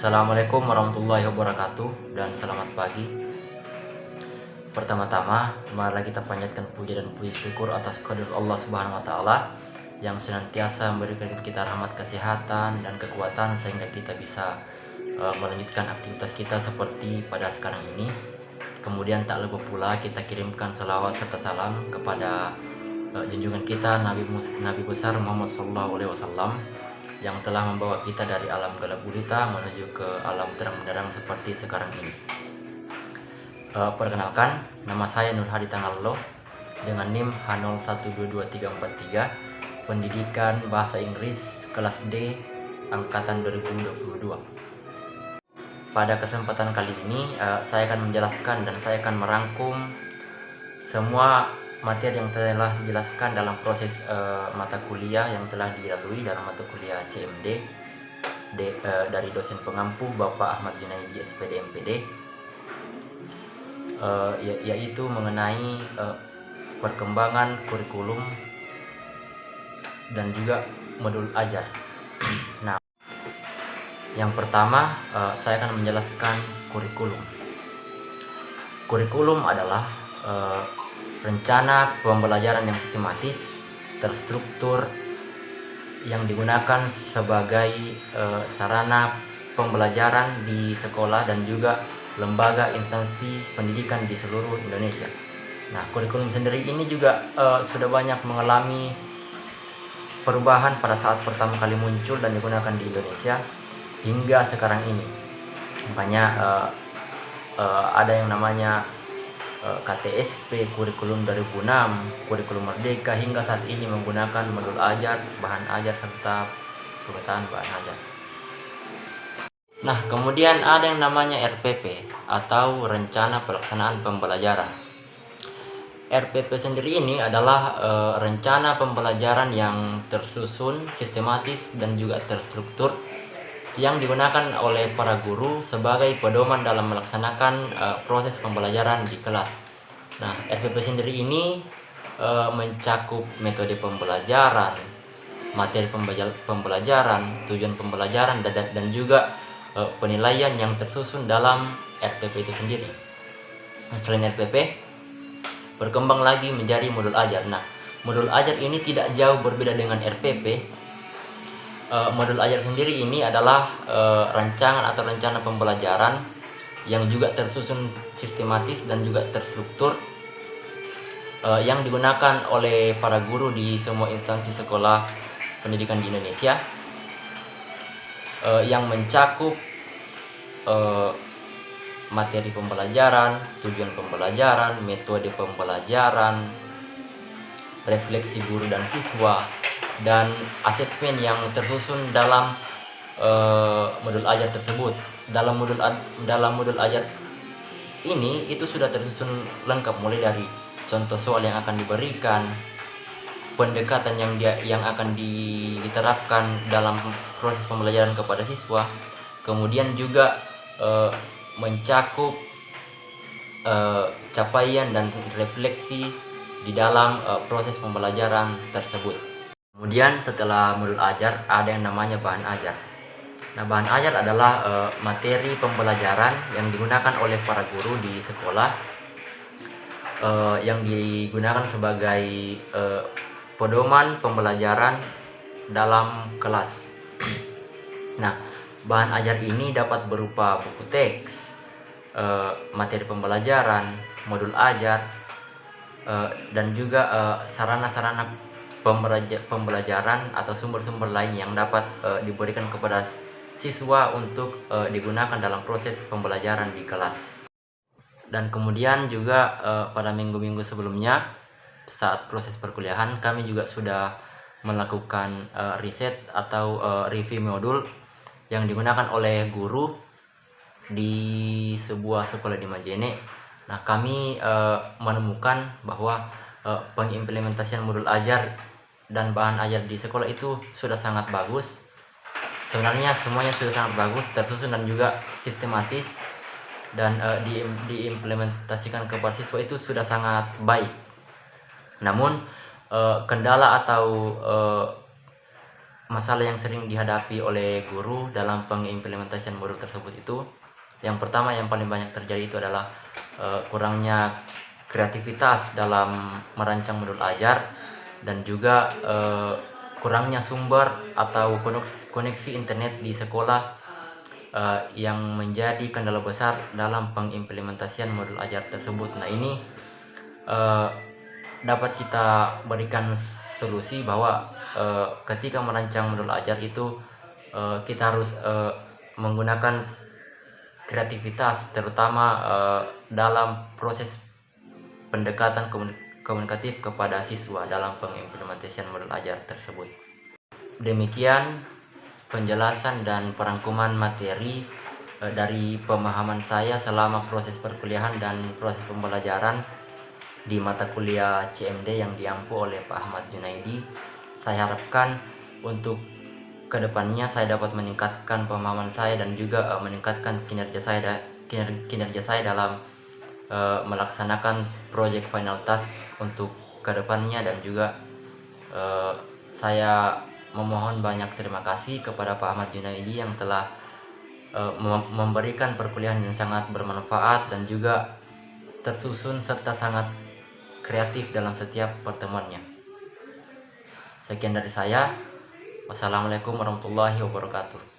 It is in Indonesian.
Assalamualaikum warahmatullahi wabarakatuh dan selamat pagi. Pertama-tama, marilah kita panjatkan puji dan puji syukur atas kehadirat Allah Subhanahu wa taala yang senantiasa memberikan kita rahmat kesehatan dan kekuatan sehingga kita bisa melanjutkan aktivitas kita seperti pada sekarang ini. Kemudian tak lupa pula kita kirimkan salawat serta salam kepada junjungan kita Nabi besar Muhammad SAW yang telah membawa kita dari alam gelap gulita menuju ke alam terang benderang seperti sekarang ini. Perkenalkan, nama saya Nur Hadi Tangallo dengan NIM H012223, pendidikan bahasa Inggris kelas D angkatan 2022. Pada kesempatan kali ini saya akan menjelaskan dan saya akan merangkum semua materi yang telah dijelaskan dalam proses mata kuliah yang telah dilalui dalam mata kuliah CMD dari dosen pengampu Bapak Ahmad Junaidi SPD MPD, yaitu mengenai perkembangan kurikulum dan juga modul ajar. Nah, yang pertama saya akan menjelaskan kurikulum. Kurikulum adalah rencana pembelajaran yang sistematis, terstruktur, yang digunakan sebagai sarana pembelajaran di sekolah dan juga lembaga instansi pendidikan di seluruh Indonesia. Nah, kurikulum sendiri ini juga sudah banyak mengalami perubahan pada saat pertama kali muncul dan digunakan di Indonesia hingga sekarang ini. Makanya ada yang namanya KTSP, kurikulum 2006, kurikulum merdeka, hingga saat ini menggunakan modul ajar, bahan ajar, serta pemetaan bahan ajar. Nah, kemudian ada yang namanya RPP atau Rencana Pelaksanaan Pembelajaran. RPP sendiri ini adalah rencana pembelajaran yang tersusun, sistematis, dan juga terstruktur yang digunakan oleh para guru sebagai pedoman dalam melaksanakan proses pembelajaran di kelas. Nah, RPP sendiri ini mencakup metode pembelajaran, materi pembelajaran, tujuan pembelajaran, dan juga penilaian yang tersusun dalam RPP itu sendiri. Nah, selain RPP, berkembang lagi menjadi modul ajar. Nah, modul ajar ini tidak jauh berbeda dengan RPP. Modul ajar sendiri ini adalah rancangan atau rencana pembelajaran yang juga tersusun sistematis dan juga terstruktur yang digunakan oleh para guru di semua instansi sekolah pendidikan di Indonesia, yang mencakup materi pembelajaran, tujuan pembelajaran, metode pembelajaran, refleksi guru dan siswa, dan asesmen yang tersusun dalam modul ajar tersebut. Dalam modul ajar ini itu sudah tersusun lengkap, mulai dari contoh soal yang akan diberikan, pendekatan yang akan diterapkan dalam proses pembelajaran kepada siswa, kemudian juga mencakup capaian dan refleksi di dalam proses pembelajaran tersebut. Kemudian setelah modul ajar ada yang namanya bahan ajar. Nah, bahan ajar adalah materi pembelajaran yang digunakan oleh para guru di sekolah, yang digunakan sebagai pedoman pembelajaran dalam kelas. Nah, bahan ajar ini dapat berupa buku teks, materi pembelajaran, modul ajar, dan juga sarana-sarana pembelajaran atau sumber-sumber lain yang dapat diberikan kepada siswa untuk digunakan dalam proses pembelajaran di kelas. Dan kemudian juga pada minggu-minggu sebelumnya saat proses perkuliahan kami juga sudah melakukan riset atau review modul yang digunakan oleh guru di sebuah sekolah di Majene. Nah, kami menemukan bahwa pengimplementasian modul ajar dan bahan ajar di sekolah itu sudah sangat bagus. Sebenarnya semuanya sudah sangat bagus, tersusun dan juga sistematis, dan diimplementasikan kepada siswa itu sudah sangat baik. Namun kendala atau masalah yang sering dihadapi oleh guru dalam pengimplementasian modul tersebut itu, yang pertama yang paling banyak terjadi itu adalah kurangnya kreativitas dalam merancang modul ajar, dan juga kurangnya sumber atau koneksi internet di sekolah yang menjadi kendala besar dalam pengimplementasian modul ajar tersebut. Nah, ini dapat kita berikan solusi bahwa ketika merancang modul ajar itu kita harus menggunakan kreativitas, terutama dalam proses pendekatan komunikatif kepada siswa dalam pengimplementasian modul ajar tersebut. Demikian penjelasan dan perangkuman materi dari pemahaman saya selama proses perkuliahan dan proses pembelajaran di mata kuliah CMD yang diampu oleh Pak Ahmad Junaidi. Saya harapkan untuk kedepannya saya dapat meningkatkan pemahaman saya dan juga meningkatkan kinerja saya dalam melaksanakan proyek final task untuk kedepannya, dan juga saya memohon banyak terima kasih kepada Pak Ahmad Junaidi yang telah memberikan perkuliahan yang sangat bermanfaat dan juga tersusun serta sangat kreatif dalam setiap pertemuannya. Sekian dari saya. Wassalamualaikum warahmatullahi wabarakatuh.